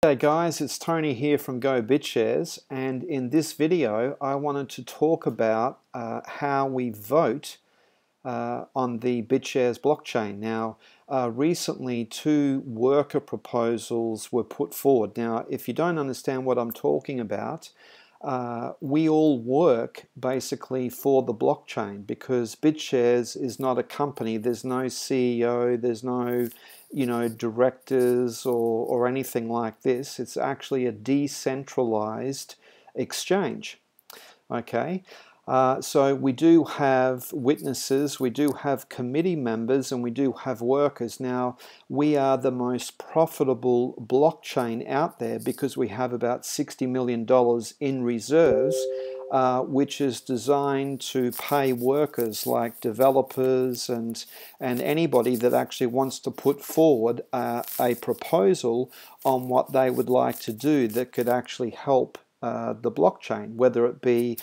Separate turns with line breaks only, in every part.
Hey guys, it's Tony here from Bitshares, and in this video I wanted to talk about how we vote on the Bitshares blockchain. Now, recently 2 worker proposals were put forward. Now, if you don't understand what I'm talking about, we all work basically for the blockchain, because Bitshares is not a company. There's no CEO, there's no directors or anything like this. It's actually a decentralized exchange. Okay, so we do have witnesses, we do have committee members, and we do have workers. Now, we are the most profitable blockchain out there because we have about $60 million in reserves, which is designed to pay workers like developers and anybody that actually wants to put forward a proposal on what they would like to do that could actually help the blockchain, whether it be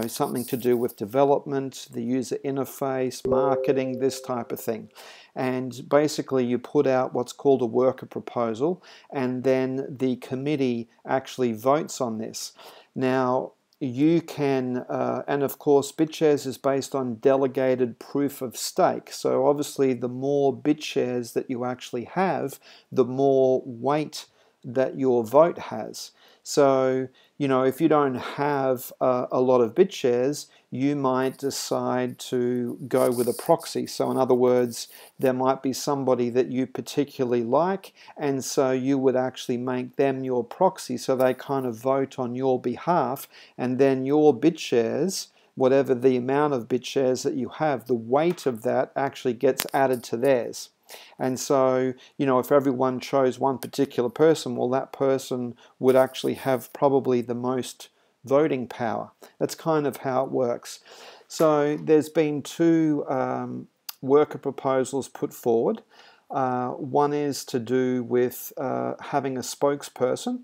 something to do with development, the user interface, marketing, this type of thing. And basically you put out what's called a worker proposal, and then the committee actually votes on this. Now, you can, and of course Bitshares is based on delegated proof of stake. So obviously the more Bitshares that you actually have, the more weight that your vote has. So, if you don't have a lot of Bitshares, you might decide to go with a proxy. So in other words, there might be somebody that you particularly like, and so you would actually make them your proxy, so they kind of vote on your behalf, and then your Bitshares, whatever the amount of Bitshares that you have, the weight of that actually gets added to theirs. And so, if everyone chose one particular person, well, that person would actually have probably the most voting power. That's kind of how it works. So there's been 2 worker proposals put forward. One is to do with having a spokesperson,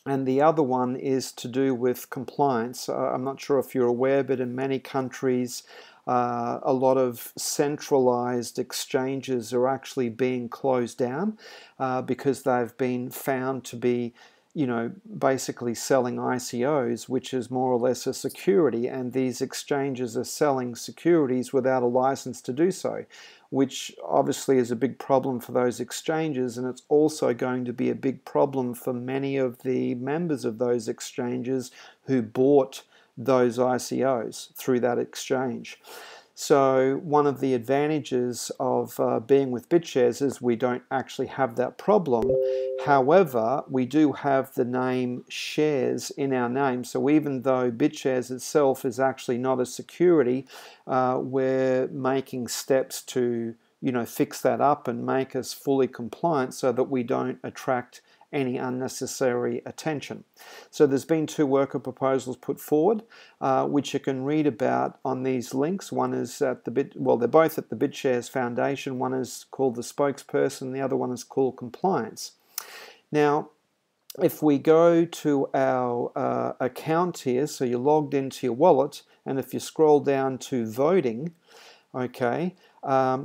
and the other one is to do with compliance. I'm not sure if you're aware, but in many countries, a lot of centralized exchanges are actually being closed down because they've been found to be, basically selling ICOs, which is more or less a security, and these exchanges are selling securities without a license to do so, which obviously is a big problem for those exchanges, and it's also going to be a big problem for many of the members of those exchanges who bought those ICOs through that exchange. So one of the advantages of being with Bitshares is we don't actually have that problem. However, we do have the name shares in our name. So even though Bitshares itself is actually not a security, we're making steps to fix that up and make us fully compliant so that we don't attract any unnecessary attention. So there's been 2 worker proposals put forward, which you can read about on these links. One is at they're both at the Bitshares Foundation. One is called the spokesperson, the other one is called compliance. Now, if we go to our account here, so you're logged into your wallet, and if you scroll down to voting, okay,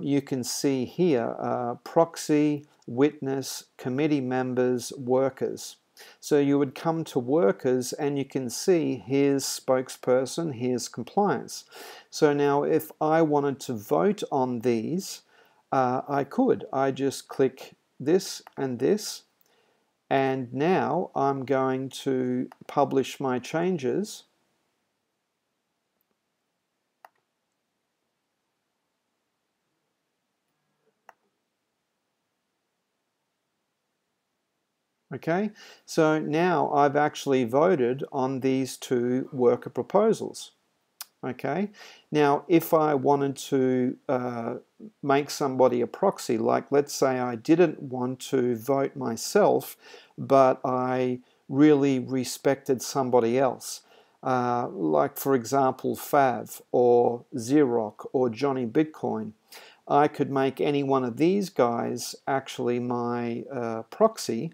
you can see here proxy, witness, committee members, workers. So you would come to workers and you can see here's spokesperson, here's compliance. So now if I wanted to vote on these, I could. I just click this, and now I'm going to publish my changes. Okay, so now I've actually voted on these 2 worker proposals. Okay, now if I wanted to make somebody a proxy, like let's say I didn't want to vote myself, but I really respected somebody else, like for example Fav or Xerox or Johnny Bitcoin, I could make any one of these guys actually my proxy,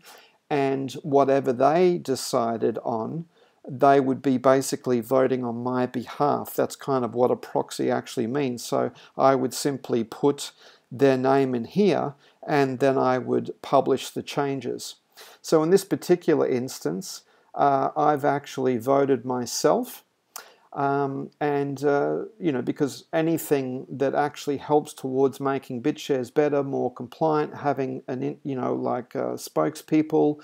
and whatever they decided on, they would be basically voting on my behalf. That's kind of what a proxy actually means. So I would simply put their name in here, and then I would publish the changes. So in this particular instance, I've actually voted myself. You know, because anything that actually helps towards making Bitshares better, more compliant, having an, you know, like spokespeople,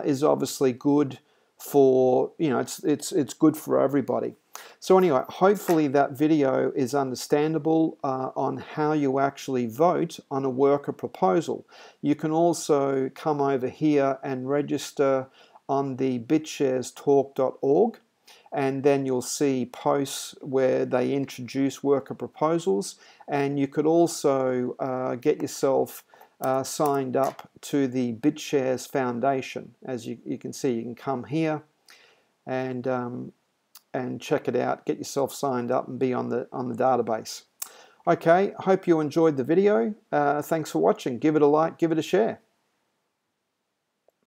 is obviously good for, you know, it's good for everybody. So anyway, hopefully that video is understandable on how you actually vote on a worker proposal. You can also come over here and register on the bitsharestalk.org. And then you'll see posts where they introduce worker proposals, and you could also get yourself signed up to the Bitshares Foundation. As you can see, you can come here and check it out, get yourself signed up and be on the database. Okay, hope you enjoyed the video. Thanks for watching. Give it a like, give it a share.